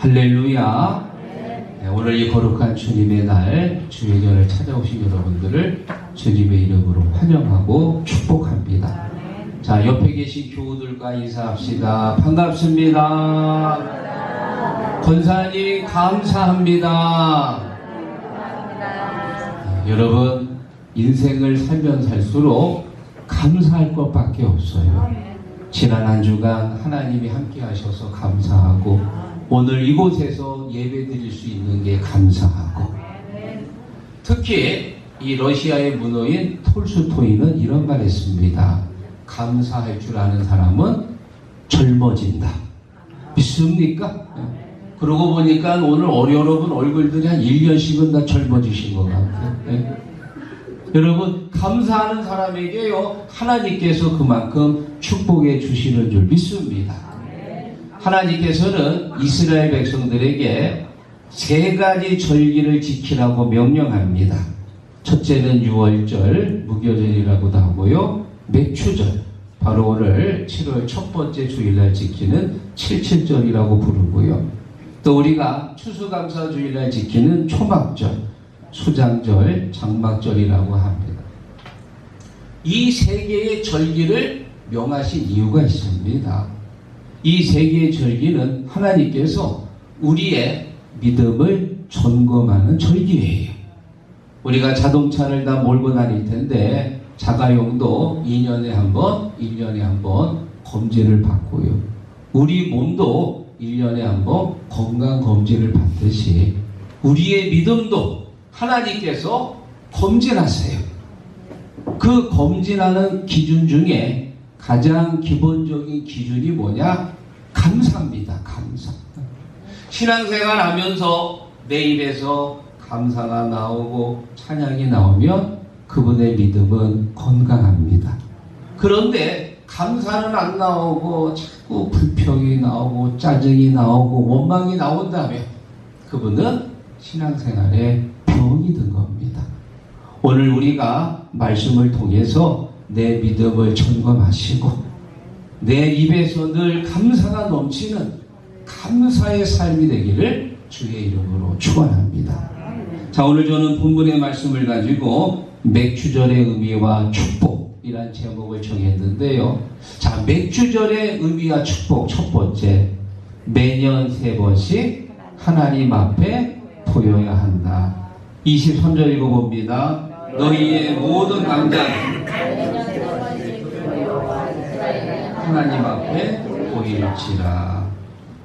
할렐루야. 네, 오늘 이 거룩한 주님의 날 주일전을 찾아오신 여러분들을 주님의 이름으로 환영하고 축복합니다. 자, 옆에 계신 교우들과 인사합시다. 반갑습니다. 권사님 감사합니다. 여러분, 인생을 살면 살수록 감사할 것밖에 없어요. 지난 한 주간 하나님이 함께 하셔서 감사하고, 오늘 이곳에서 예배 드릴 수 있는 게 감사하고, 특히 이 러시아의 문호인 톨스토이는 이런 말 했습니다. 감사할 줄 아는 사람은 젊어진다. 믿습니까? 그러고 보니까 오늘 여러분 얼굴들이 한 1년씩은 다 젊어지신 것 같아요. 네. 여러분, 감사하는 사람에게요, 하나님께서 그만큼 축복해 주시는 줄 믿습니다. 하나님께서는 이스라엘 백성들에게 3가지 절기를 지키라고 명령합니다. 첫째는 유월절, 무교절이라고도 하고요, 맥추절, 바로 오늘 7월 첫 번째 주일날 지키는 칠칠절이라고 부르고요, 또 우리가 추수감사 주일날 지키는 초막절, 수장절, 장막절이라고 합니다. 이 3개의 절기를 명하신 이유가 있습니다. 이 3개의 절기는 하나님께서 우리의 믿음을 점검하는 절기예요. 우리가 자동차를 다 몰고 다닐 텐데 자가용도 2년에 한 번, 1년에 한 번 검진을 받고요. 우리 몸도 1년에 한 번 건강검진을 받듯이 우리의 믿음도 하나님께서 검진하세요. 그 검진하는 기준 중에 가장 기본적인 기준이 뭐냐? 감사입니다. 감사. 신앙생활 하면서 내 입에서 감사가 나오고 찬양이 나오면 그분의 믿음은 건강합니다. 그런데 감사는 안 나오고 자꾸 불평이 나오고 짜증이 나오고 원망이 나온다면 그분은 신앙생활에 병이 든 겁니다. 오늘 우리가 말씀을 통해서 내 믿음을 점검하시고 내 입에서 늘 감사가 넘치는 감사의 삶이 되기를 주의 이름으로 축원합니다. 자, 오늘 저는 본문의 말씀을 가지고 맥추절의 의미와 축복이란 제목을 정했는데요. 자, 맥추절의 의미와 축복 첫 번째, 매년 3번씩 하나님 앞에 보여야 한다. 23절 읽어봅니다. 너희의 모든 남자는 하나님 앞에 보일지라.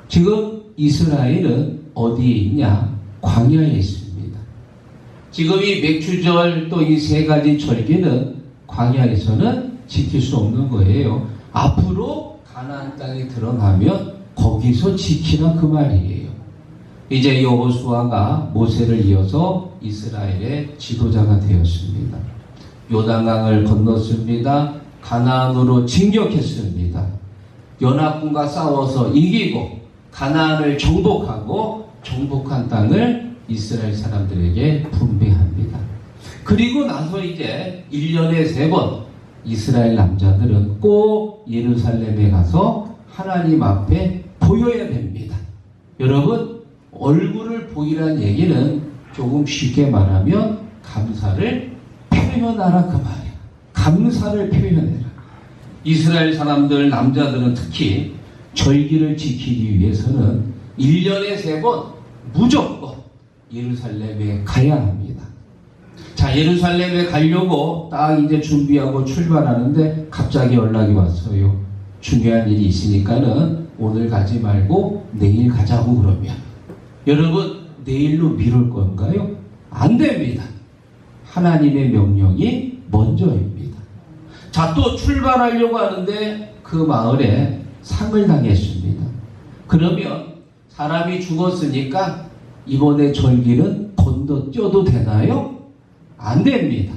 지금 이스라엘은 어디에 있냐? 광야에 있습니다. 지금 이 맥추절 또 이 3가지 절기는 광야에서는 지킬 수 없는 거예요. 앞으로 가나안 땅에 들어가면 거기서 지키라 그 말이에요. 이제 여호수아가 모세를 이어서 이스라엘의 지도자가 되었습니다. 요단강을 건넜습니다. 가나안으로 진격했습니다. 연합군과 싸워서 이기고 가나안을 정복하고 정복한 땅을 이스라엘 사람들에게 분배합니다. 그리고 나서 이제 1년에 3번 이스라엘 남자들은 꼭 예루살렘에 가서 하나님 앞에 보여야 됩니다. 여러분, 얼굴을 보이란 얘기는 조금 쉽게 말하면 감사를 표현하라 그 말이야. 감사를 표현해라. 이스라엘 사람들 남자들은 특히 절기를 지키기 위해서는 1년에 3번 무조건 예루살렘에 가야 합니다. 자, 예루살렘에 가려고 딱 이제 준비하고 출발하는데 갑자기 연락이 왔어요. 중요한 일이 있으니까는 오늘 가지 말고 내일 가자고. 그러면 여러분, 내일로 미룰 건가요? 안 됩니다. 하나님의 명령이 먼저입니다. 자, 또 출발하려고 하는데 그 마을에 상을 당했습니다. 그러면 사람이 죽었으니까 이번에 절기는 건너뛰어도 되나요? 안 됩니다.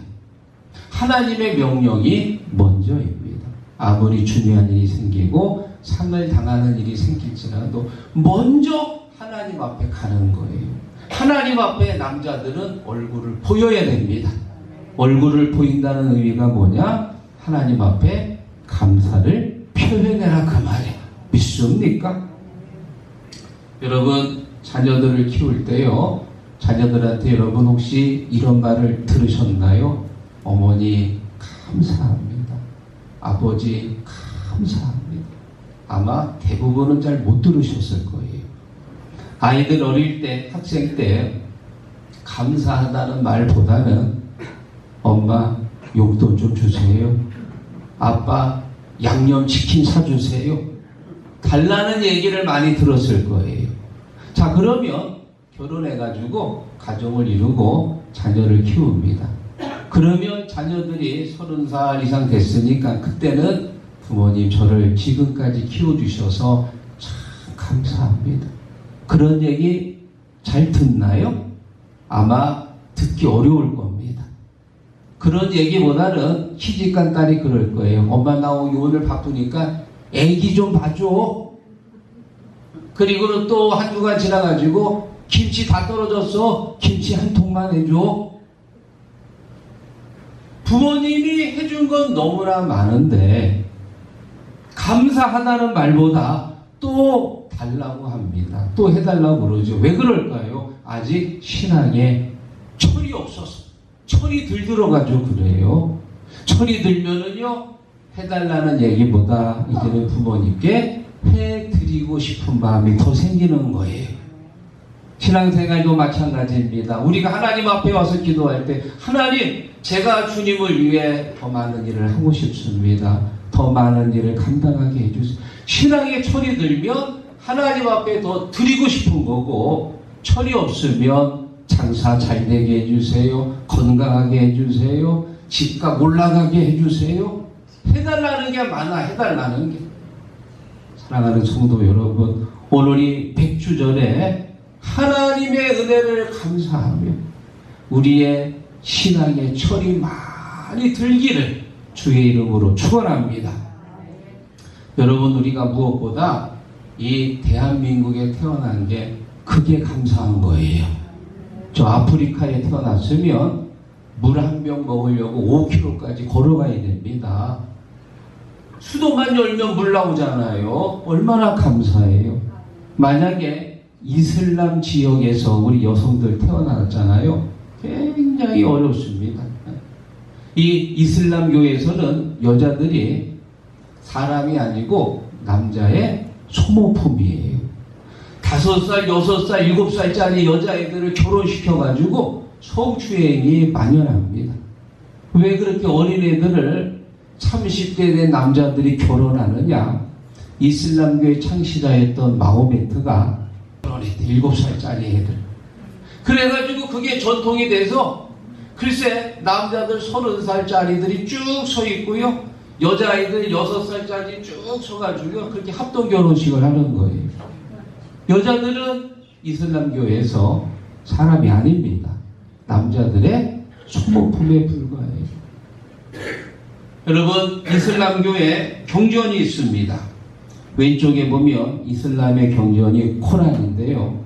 하나님의 명령이 먼저입니다. 아무리 중요한 일이 생기고 상을 당하는 일이 생길지라도 먼저 하나님 앞에 가는 거예요. 하나님 앞에 남자들은 얼굴을 보여야 됩니다. 얼굴을 보인다는 의미가 뭐냐? 하나님 앞에 감사를 표현해라 그 말이에요. 믿습니까? 여러분, 자녀들을 키울 때요, 자녀들한테 여러분 혹시 이런 말을 들으셨나요? 어머니 감사합니다. 아버지 감사합니다. 아마 대부분은 잘 못 들으셨을 거예요. 아이들 어릴 때, 학생 때 감사하다는 말보다는 엄마 용돈 좀 주세요. 아빠 양념치킨 사주세요. 달라는 얘기를 많이 들었을 거예요. 자, 그러면 결혼해가지고 가정을 이루고 자녀를 키웁니다. 그러면 자녀들이 30살 이상 됐으니까 그때는 부모님 저를 지금까지 키워주셔서 참 감사합니다. 그런 얘기 잘 듣나요? 아마 듣기 어려울 겁니다. 그런 얘기보다는 시집간 딸이 그럴 거예요. 엄마 나 오늘 바쁘니까 애기 좀 봐줘. 그리고는 또 한 주간 지나가지고 김치 다 떨어졌어. 김치 한 통만 해줘. 부모님이 해준 건 너무나 많은데 감사하다는 말보다 또 달라고 합니다. 또 해달라고 그러죠. 왜 그럴까요? 아직 신앙에 철이 없어서. 철이 들들어가지고 그래요. 철이 들면은요, 해달라는 얘기보다 이제는 부모님께 해드리고 싶은 마음이 더 생기는 거예요. 신앙생활도 마찬가지입니다. 우리가 하나님 앞에 와서 기도할 때 하나님, 제가 주님을 위해 더 많은 일을 하고 싶습니다. 더 많은 일을 감당하게 해주세요. 신앙에 철이 들면 하나님 앞에 더 드리고 싶은 거고, 철이 없으면 장사 잘 되게 해주세요. 건강하게 해주세요. 집값 올라가게 해주세요. 해달라는 게 많아. 해달라는 게. 사랑하는 성도 여러분, 오늘이 100주전에 하나님의 은혜를 감사하며 우리의 신앙의 철이 많이 들기를 주의 이름으로 축원합니다. 여러분, 우리가 무엇보다 이 대한민국에 태어난 게 크게 감사한 거예요. 저 아프리카에 태어났으면 물 한 병 먹으려고 5km까지 걸어가야 됩니다. 수도만 열면 물 나오잖아요. 얼마나 감사해요. 만약에 이슬람 지역에서 우리 여성들 태어났잖아요. 굉장히 어렵습니다. 이 이슬람 교회에서는 여자들이 사람이 아니고 남자의 소모품이에요. 5살, 6살, 7살짜리 여자애들을 결혼시켜가지고 성추행이 만연합니다. 왜 그렇게 어린애들을 30대 된 남자들이 결혼하느냐? 이슬람교의 창시자였던 마호메트가 결혼했대. 7살짜리 애들. 그래가지고 그게 전통이 돼서 글쎄 남자들 30살짜리들이 쭉 서 있고요. 여자아이들 6살짜리 쭉 서가지고 그렇게 합동 결혼식을 하는 거예요. 여자들은 이슬람교에서 사람이 아닙니다. 남자들의 소모품에 불과해요. 여러분, 이슬람교에 경전이 있습니다. 왼쪽에 보면 이슬람의 경전이 코란인데요.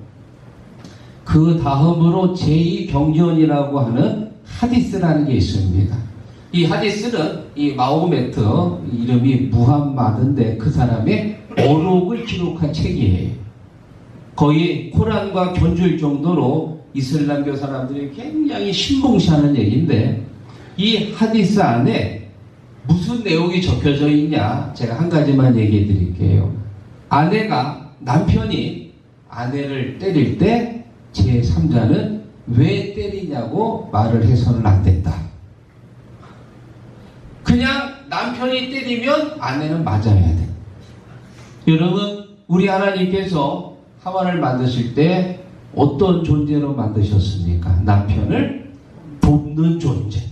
그 다음으로 제2경전이라고 하는 하디스라는 게 있습니다. 이 하디스는 이 마호메트, 이름이 무함마드인데 그 사람의 어록을 기록한 책이에요. 거의 코란과 견줄 정도로 이슬람교 사람들이 굉장히 신봉시하는 얘기인데, 이 하디스 안에 무슨 내용이 적혀져 있냐, 제가 한 가지만 얘기해 드릴게요. 아내가, 남편이 아내를 때릴 때 제3자는 왜 때리냐고 말을 해서는 안 된다. 그냥 남편이 때리면 아내는 맞아야 돼. 여러분, 우리 하나님께서 하와를 만드실 때 어떤 존재로 만드셨습니까? 남편을 돕는 존재.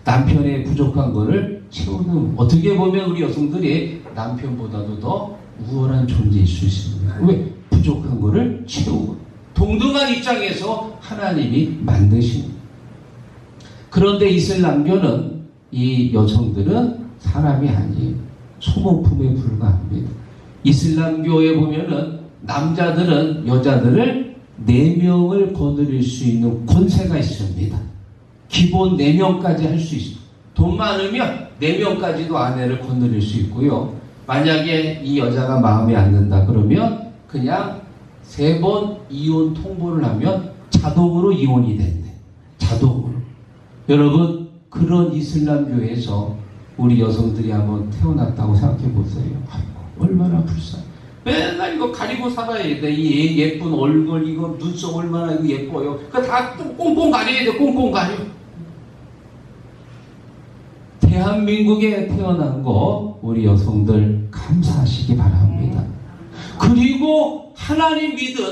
남편의 부족한 것을 채우는, 어떻게 보면 우리 여성들이 남편보다도 더 우월한 존재일 수 있습니다. 왜? 부족한 것을 채우고. 동등한 입장에서 하나님이 만드십니다. 그런데 이슬람교는 이 여성들은 사람이 아니에요. 소모품에 불과합니다. 이슬람교에 보면은 남자들은 여자들을 4명을 거느릴 수 있는 권세가 있습니다. 기본 4명까지 할 수 있어요. 돈 많으면 4명까지도 아내를 거느릴 수 있고요. 만약에 이 여자가 마음에 안 든다 그러면 그냥 3번 이혼 통보를 하면 자동으로 이혼이 된대. 자동으로. 여러분, 그런 이슬람교에서 우리 여성들이 한번 태어났다고 생각해 보세요. 아이고, 얼마나 불쌍해. 맨날 이거 가리고 살아야 돼. 이 예쁜 얼굴, 이거 눈썹 얼마나 이거 예뻐요. 그거 다 꽁꽁 가려야 돼. 꽁꽁 가려. 대한민국에 태어난 거 우리 여성들 감사하시기 바랍니다. 그리고 하나님 믿은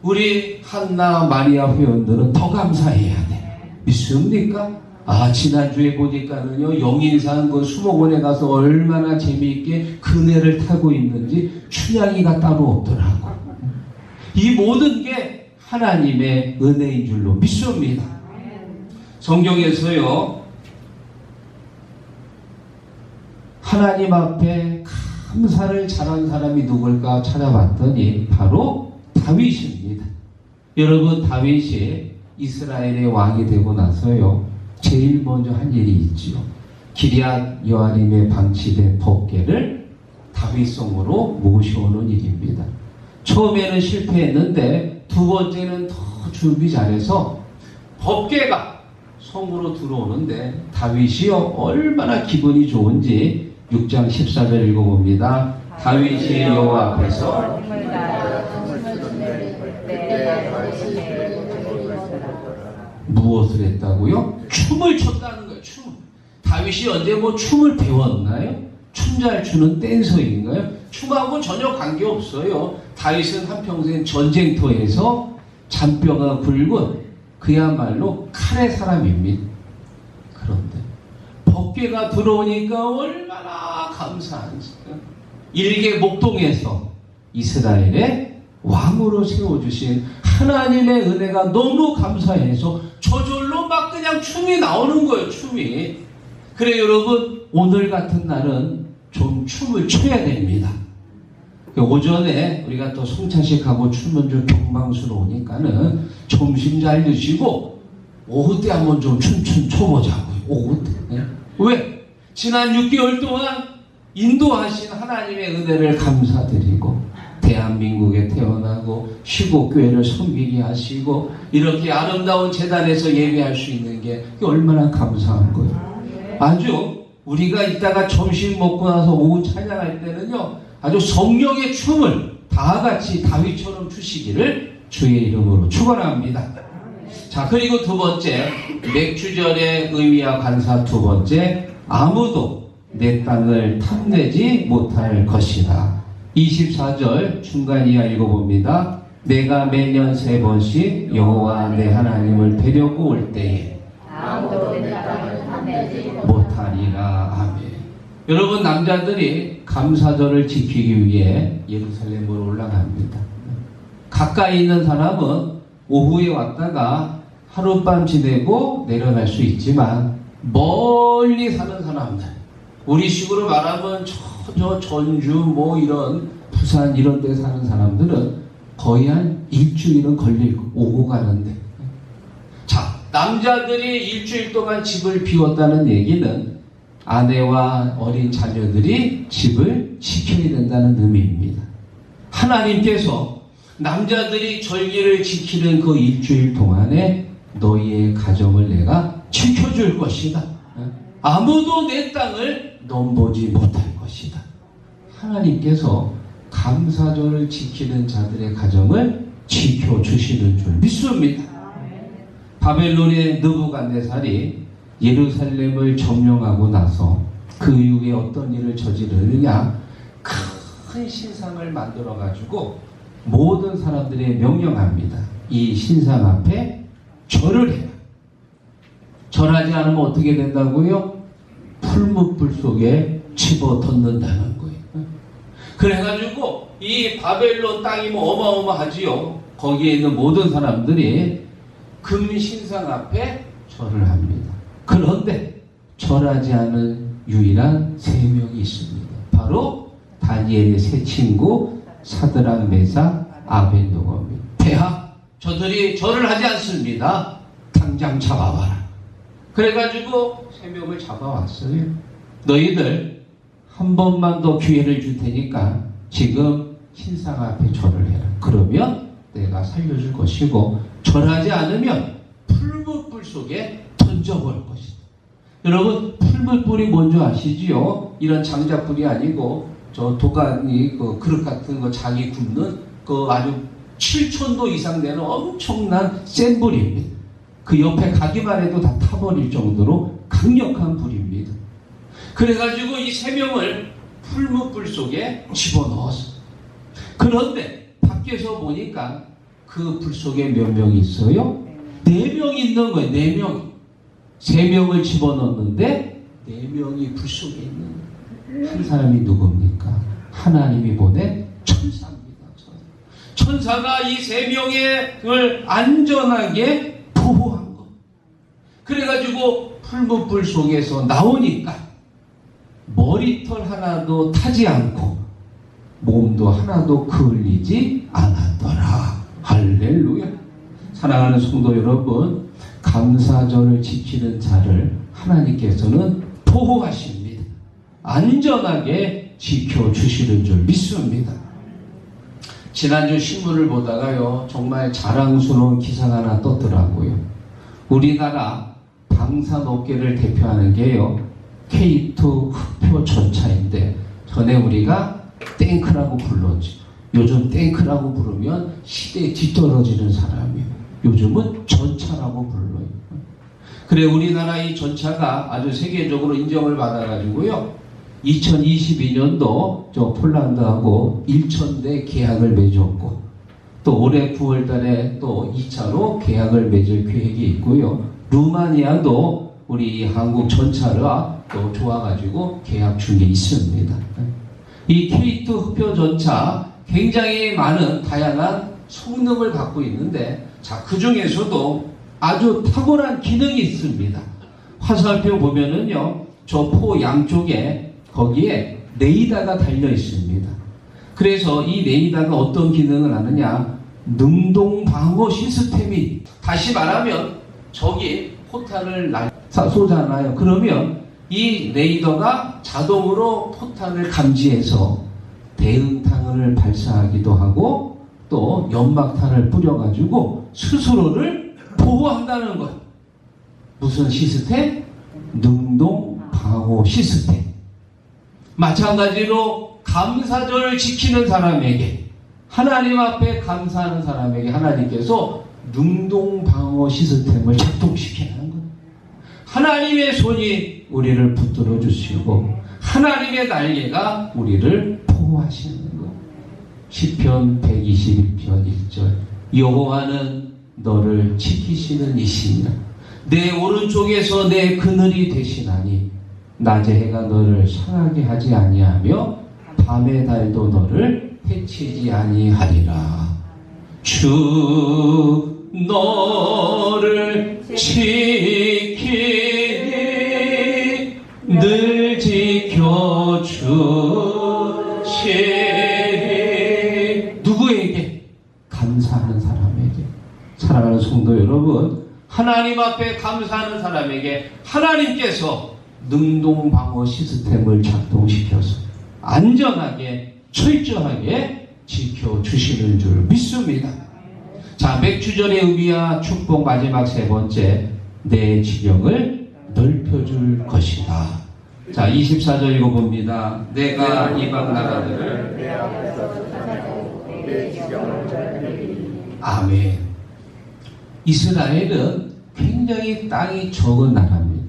우리 한나 마리아 회원들은 더 감사해야 돼. 믿습니까? 지난주에 보니까는요, 영인산 그 수목원에 가서 얼마나 재미있게 그네를 타고 있는지 춘향이가 따로 없더라고. 이 모든 게 하나님의 은혜인 줄로 믿습니다. 성경에서요, 하나님 앞에 감사를 잘한 사람이 누굴까 찾아봤더니 바로 다윗입니다. 여러분, 다윗이 이스라엘의 왕이 되고 나서요, 제일 먼저 한 일이 있지요. 기럇 여아림에 방치된 법궤를 다윗성으로 모셔오는 일입니다. 처음에는 실패했는데 두 번째는 더 준비 잘해서 법궤가 성으로 들어오는데 다윗이요, 얼마나 기분이 좋은지 6장 14절 읽어봅니다. 다윗이 여호와 앞에서 무엇을 했다고요? 춤을 췄다는 거예요. 춤. 다윗이 언제 뭐 춤을 배웠나요? 춤 잘 추는 댄서인가요? 춤하고 전혀 관계없어요. 다윗은 한평생 전쟁터에서 잔뼈가 굵은 그야말로 칼의 사람입니다. 그런데 법궤가 들어오니까 얼마나 감사한지. 일개 목동에서 이스라엘의 왕으로 세워주신 하나님의 은혜가 너무 감사해서 저절로 막 그냥 춤이 나오는 거예요. 춤이. 그래 여러분, 오늘 같은 날은 좀 춤을 춰야 됩니다. 오전에 우리가 또 송차식하고 춤은 좀 경망스러우니까는 점심 잘 드시고 오후 때 한번 좀 춤 춰보자고요. 오후 때. 네? 왜? 지난 6개월 동안 인도하신 하나님의 은혜를 감사드리고 대한민국에 태어나고 시국교회를 섬기게 하시고 이렇게 아름다운 제단에서 예배할 수 있는 게 얼마나 감사한 거예요. 아주 우리가 이따가 점심 먹고 나서 오후 찬양할 때는요, 아주 성령의 춤을 다 같이 다윗처럼 추시기를 주의 이름으로 축원합니다. 자, 그리고 두 번째, 맥주절의 의미와 간사 두 번째, 아무도 내 땅을 탐내지 못할 것이다. 24절 중간 이하 읽어봅니다. 내가 매년 3번씩 여호와 내 하나님을 뵈려고 올 때에 아무도 내 땅을 탐내지 못하리라. 아멘. 여러분, 남자들이 감사절을 지키기 위해 예루살렘으로 올라갑니다. 가까이 있는 사람은 오후에 왔다가 하룻밤 지내고 내려갈 수 있지만 멀리 사는 사람들, 우리 식으로 말하면 저 전주 뭐 이런 부산 이런 데 사는 사람들은 거의 한 일주일은 걸릴 오고 가는데, 자, 남자들이 일주일 동안 집을 비웠다는 얘기는 아내와 어린 자녀들이 집을 지켜야 된다는 의미입니다. 하나님께서 남자들이 절기를 지키는 그 일주일 동안에 너희의 가정을 내가 지켜줄 것이다. 아무도 내 땅을 넘보지 못할 것이다. 하나님께서 감사절을 지키는 자들의 가정을 지켜주시는 줄 믿습니다. 바벨론의 느부갓네살이 예루살렘을 점령하고 나서 그 이후에 어떤 일을 저지르느냐, 큰 신상을 만들어 가지고 모든 사람들에게 명령합니다. 이 신상 앞에 절을 해라. 절하지 않으면 어떻게 된다고요? 풀무불 속에 집어넣는다는 거예요. 그래가지고 이 바벨론 땅이 뭐 어마어마하지요. 거기에 있는 모든 사람들이 금신상 앞에 절을 합니다. 그런데 절하지 않은 유일한 3명이 있습니다. 바로 다니엘의 세 친구 사드락, 메삭, 아벤노고입니다. 폐하, 저들이 절을 하지 않습니다. 당장 잡아봐라. 그래가지고 3명을 잡아왔어요. 너희들 한 번만 더 기회를 줄 테니까 지금 신상 앞에 절을 해라. 그러면 내가 살려줄 것이고 절하지 않으면 풀무불 속에 던져볼 것이다. 여러분 풀무불이 뭔지 아시지요? 이런 장작불이 아니고 저 도가니 그 그릇 같은 거 자기 굽는 그 아주 7천도 이상 되는 엄청난 센 불입니다. 그 옆에 가기만 해도 다 타버릴 정도로 강력한 불입니다. 그래가지고 이 세 명을 풀무불 속에 집어넣었어. 그런데 밖에서 보니까 그 불 속에 몇 명이 있어요? 4명 있는 거예요. 4명. 3명을 집어넣었는데 4명이 불 속에 있는 거예요. 한 사람이 누굽니까? 하나님이 보낸 천사입니다. 천사가 이 3명을 안전하게 보호한 거. 그래가지고 풀무불 속에서 나오니까 머리털 하나도 타지 않고 몸도 하나도 그을리지 않았더라. 할렐루야. 사랑하는 성도 여러분, 감사절을 지키는 자를 하나님께서는 보호하십니다. 안전하게 지켜주시는 줄 믿습니다. 지난주 신문을 보다가요, 정말 자랑스러운 기사가 하나 떴더라고요. 우리나라 방산업계를 대표하는 게요, K2 흑표 전차인데, 전에 우리가 탱크라고 불렀죠. 요즘 탱크라고 부르면 시대에 뒤떨어지는 사람이에요. 요즘은 전차라고 불러요. 그래, 우리나라 이 전차가 아주 세계적으로 인정을 받아가지고요, 2022년도 저 폴란드하고 1,000대 계약을 맺었고, 또 올해 9월 달에 또 2차로 계약을 맺을 계획이 있고요. 루마니아도 우리 한국 전차가 또 좋아가지고 계약 중에 있습니다. 이 K2 흑표 전차 굉장히 많은 다양한 성능을 갖고 있는데, 자, 그 중에서도 아주 탁월한 기능이 있습니다. 화살표 보면은요, 저 포 양쪽에 거기에 레이더가 달려 있습니다. 그래서 이 레이더가 어떤 기능을 하느냐, 능동 방어 시스템이, 다시 말하면 저기 포탄을 쏘잖아요. 그러면 이 레이더가 자동으로 포탄을 감지해서 대응탄을 발사하기도 하고 또 연막탄을 뿌려가지고 스스로를 보호한다는 것. 무슨 시스템? 능동 방어 시스템. 마찬가지로 감사절을 지키는 사람에게, 하나님 앞에 감사하는 사람에게 하나님께서 능동 방어 시스템을 작동시키는 것. 하나님의 손이 우리를 붙들어 주시고 하나님의 날개가 우리를 보호하시는 것. 시편 121편 1절. 여호와는 너를 지키시는 이시니라. 내 오른쪽에서 내 그늘이 되시나니 낮에 해가 너를 상하게 하지 아니하며 밤의 달도 너를 해치지 아니하리라. 주 너를 지키니 늘 지켜주시니. 누구에게? 감사하는 사람에게. 사랑하는 성도 여러분, 하나님 앞에 감사하는 사람에게 하나님께서 능동방어 시스템을 작동시켜서 안전하게 철저하게 지켜주시는 줄 믿습니다. 자, 맥주절의 의미와 축복 마지막 세 번째, 내 지경을 넓혀줄 것이다. 자, 24절 읽어봅니다. 내가 이방 나라들을 내 앞에서 쫓아내고 내 지경을 넓히리니. 아멘. 이스라엘은 굉장히 땅이 적은 나라입니다.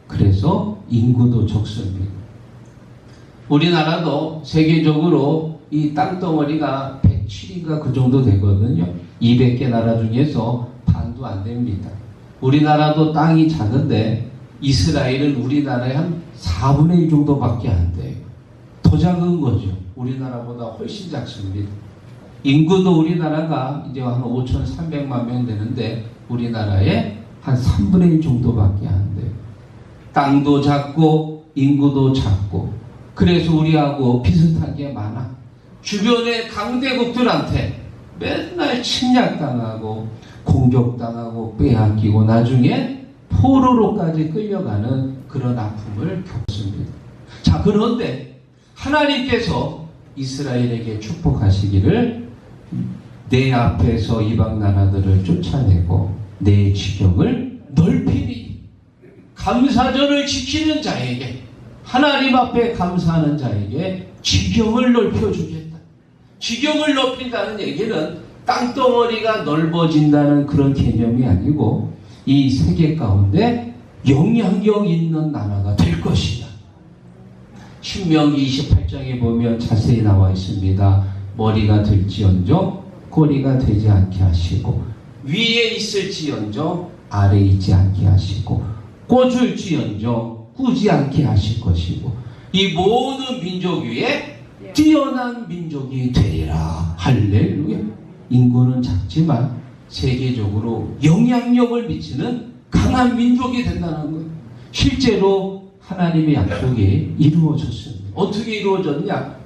그래서 인구도 적습니다. 우리나라도 세계적으로 이 땅덩어리가 107인가 그 정도 되거든요. 200개 나라 중에서 반도 안 됩니다. 우리나라도 땅이 작은데 이스라엘은 우리나라의 한 4분의 1 정도밖에 안 돼요. 더 작은 거죠. 우리나라보다 훨씬 작습니다. 인구도 우리나라가 이제 한 5,300만 명 되는데 우리나라의 한 3분의 1 정도밖에 안 돼요. 땅도 작고 인구도 작고, 그래서 우리하고 비슷한 게 많아. 주변의 강대국들한테 맨날 침략당하고 공격당하고 빼앗기고 나중에 포로로까지 끌려가는 그런 아픔을 겪습니다. 자, 그런데 하나님께서 이스라엘에게 축복하시기를 내 앞에서 이방 나라들을 쫓아내고 내 지경을 넓히니 감사절을 지키는 자에게 하나님 앞에 감사하는 자에게 지경을 넓혀주겠다. 지경을 넓힌다는 얘기는 땅덩어리가 넓어진다는 그런 개념이 아니고 이 세계 가운데 영향력 있는 나라가 될 것이다. 신명기 28장에 보면 자세히 나와 있습니다. 머리가 될지언정 꼬리가 되지 않게 하시고 위에 있을지언정 아래에 있지 않게 하시고 꽂을지언정 꾸지 않게 하실 것이고 이 모든 민족 위에 뛰어난 민족이 되리라. 할렐루야. 인구는 작지만 세계적으로 영향력을 미치는 강한 민족이 된다는 거예요. 실제로 하나님의 약속이 이루어졌습니다. 어떻게 이루어졌냐?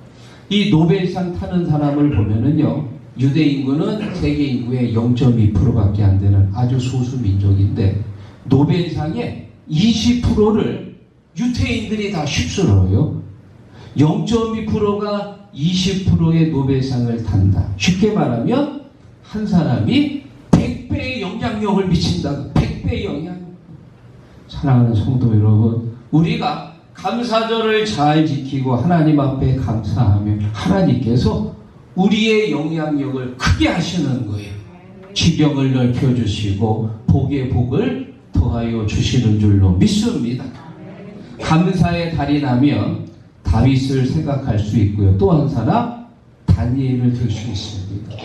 이 노벨상 타는 사람을 보면은요, 유대 인구는 세계 인구의 0.2%밖에 안 되는 아주 소수 민족인데 노벨상의 20%를 유태인들이 다 휩쓸어요. 0.2%가 20%의 노벨상을 탄다. 쉽게 말하면 한 사람이 100배의 영향력을 미친다. 100배의 영향력. 사랑하는 성도 여러분, 우리가 감사절을 잘 지키고 하나님 앞에 감사하며 하나님께서 우리의 영향력을 크게 하시는 거예요. 지경을 넓혀주시고 복의 복을 더하여 주시는 줄로 믿습니다. 감사의 달이 나면 다윗을 생각할 수 있고요. 또 한 사람 다니엘을 들 수 있습니다.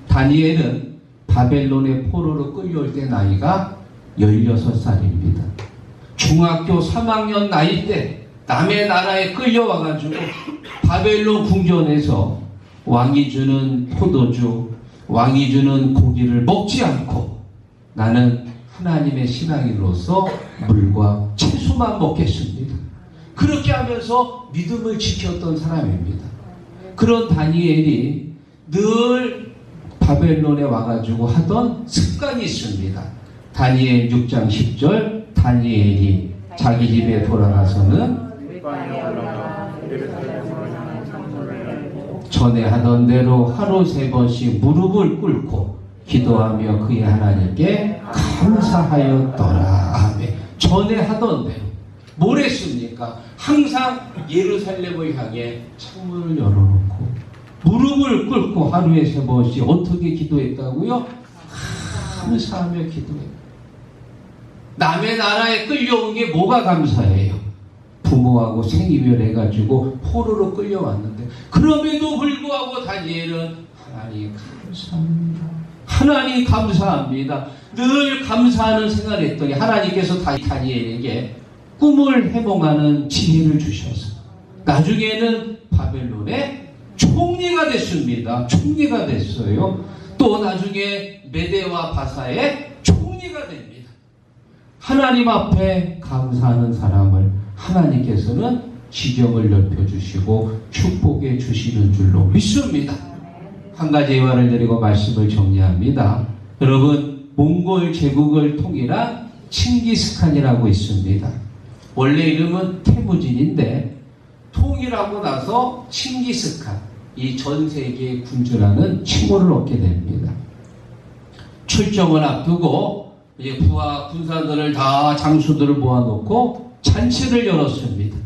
다니엘은 바벨론의 포로로 끌려올 때 나이가 16살입니다. 중학교 3학년 나이 때 남의 나라에 끌려와가지고 바벨론 궁전에서 왕이 주는 포도주, 왕이 주는 고기를 먹지 않고 나는 하나님의 신앙인으로서 물과 채소만 먹겠습니다. 그렇게 하면서 믿음을 지켰던 사람입니다. 그런 다니엘이 늘 바벨론에 와가지고 하던 습관이 있습니다. 다니엘 6장 10절 다니엘이 자기 집에 돌아가서는 전에 하던 대로 하루 3번씩 무릎을 꿇고 기도하며 그의 하나님께 감사하였더라. 아멘. 전에 하던 대로 뭘 했습니까? 항상 예루살렘을 향해 창문을 열어놓고 무릎을 꿇고 하루에 3번씩 어떻게 기도했다고요? 감사하며 기도했다. 남의 나라에 끌려온 게 뭐가 감사해요? 부모하고 생이별 해가지고 포로로 끌려왔는데 그럼에도 불구하고 다니엘은 하나님 감사합니다. 하나님 감사합니다. 늘 감사하는 생활을 했더니 하나님께서 다니엘에게 꿈을 해몽하는 지혜를 주셔서 나중에는 바벨론의 총리가 됐습니다. 총리가 됐어요. 또 나중에 메대와 바사의 총리가 됩니다. 하나님 앞에 감사하는 사람을 하나님께서는 지경을 넓혀주시고 축복해 주시는 줄로 믿습니다. 한 가지 예화를 드리고 말씀을 정리합니다. 여러분, 몽골 제국을 통일한 칭기스칸이라고 있습니다. 원래 이름은 태무진인데 통일하고 나서 칭기스칸, 이 전 세계의 군주라는 칭호를 얻게 됩니다. 출정을 앞두고 이제 부하 군사들을 다 장수들을 모아놓고 잔치를 열었습니다.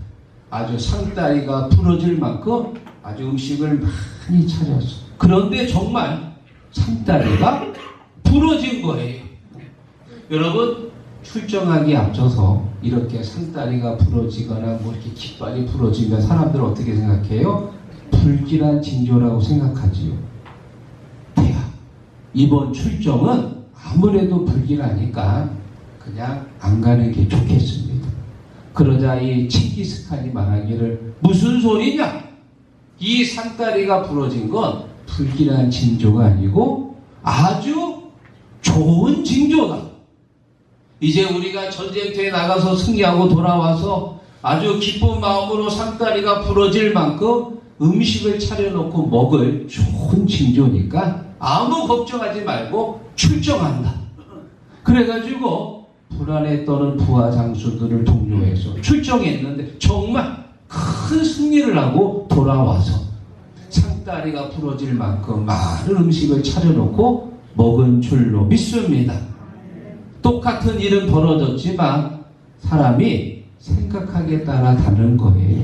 아주 상다리가 부러질 만큼 아주 음식을 많이 차렸어요. 그런데 정말 상다리가 부러진 거예요. 여러분, 출정하기 앞서서 이렇게 상다리가 부러지거나 뭐 이렇게 깃발이 부러지면 사람들은 어떻게 생각해요? 불길한 징조라고 생각하지요. 대야, 이번 출정은 아무래도 불길하니까 그냥 안 가는 게 좋겠습니다. 그러자 이 칭기스칸이 말하기를 무슨 소리냐? 이 상다리가 부러진 건 불길한 징조가 아니고 아주 좋은 징조다. 이제 우리가 전쟁터에 나가서 승리하고 돌아와서 아주 기쁜 마음으로 상다리가 부러질 만큼 음식을 차려놓고 먹을 좋은 징조니까 아무 걱정하지 말고 출정한다. 그래가지고 불안에 떠는 부하 장수들을 독려해서 출정했는데 정말 큰 승리를 하고 돌아와서 턱다리가 부러질 만큼 많은 음식을 차려놓고 먹은 줄로 믿습니다. 똑같은 일은 벌어졌지만 사람이 생각하기에 따라 다른 거예요.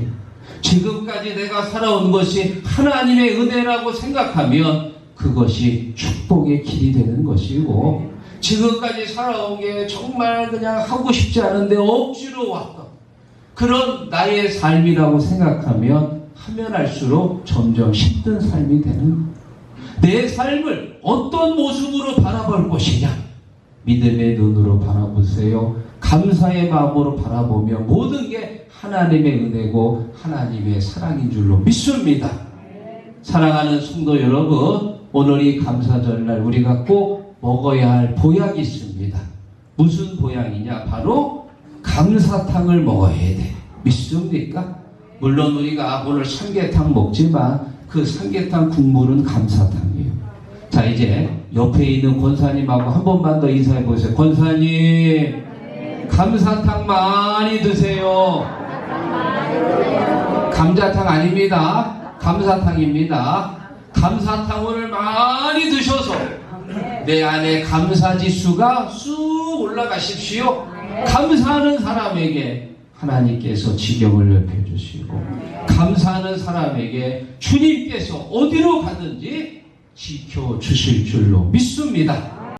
지금까지 내가 살아온 것이 하나님의 은혜라고 생각하면 그것이 축복의 길이 되는 것이고, 지금까지 살아온 게 정말 그냥 하고 싶지 않은데 억지로 왔던 그런 나의 삶이라고 생각하면 하면 할수록 점점 힘든 삶이 되는, 내 삶을 어떤 모습으로 바라볼 것이냐, 믿음의 눈으로 바라보세요. 감사의 마음으로 바라보면 모든 게 하나님의 은혜고 하나님의 사랑인 줄로 믿습니다. 사랑하는 성도 여러분, 오늘 이 감사절날 우리가 꼭 먹어야 할 보약이 있습니다. 무슨 보약이냐? 바로 감사탕을 먹어야 돼. 믿습니까? 물론 우리가 오늘 삼계탕 먹지만 그 삼계탕 국물은 감사탕이에요. 자, 이제 옆에 있는 권사님하고 한 번만 더 인사해 보세요. 권사님, 감사탕 많이 드세요. 감자탕 아닙니다. 감사탕입니다. 감사탕을 많이 드셔서 내 안에 감사지수가 쑥 올라가십시오. 감사하는 사람에게 하나님께서 지경을 넓혀주시고, 감사하는 사람에게 주님께서 어디로 가든지 지켜주실 줄로 믿습니다.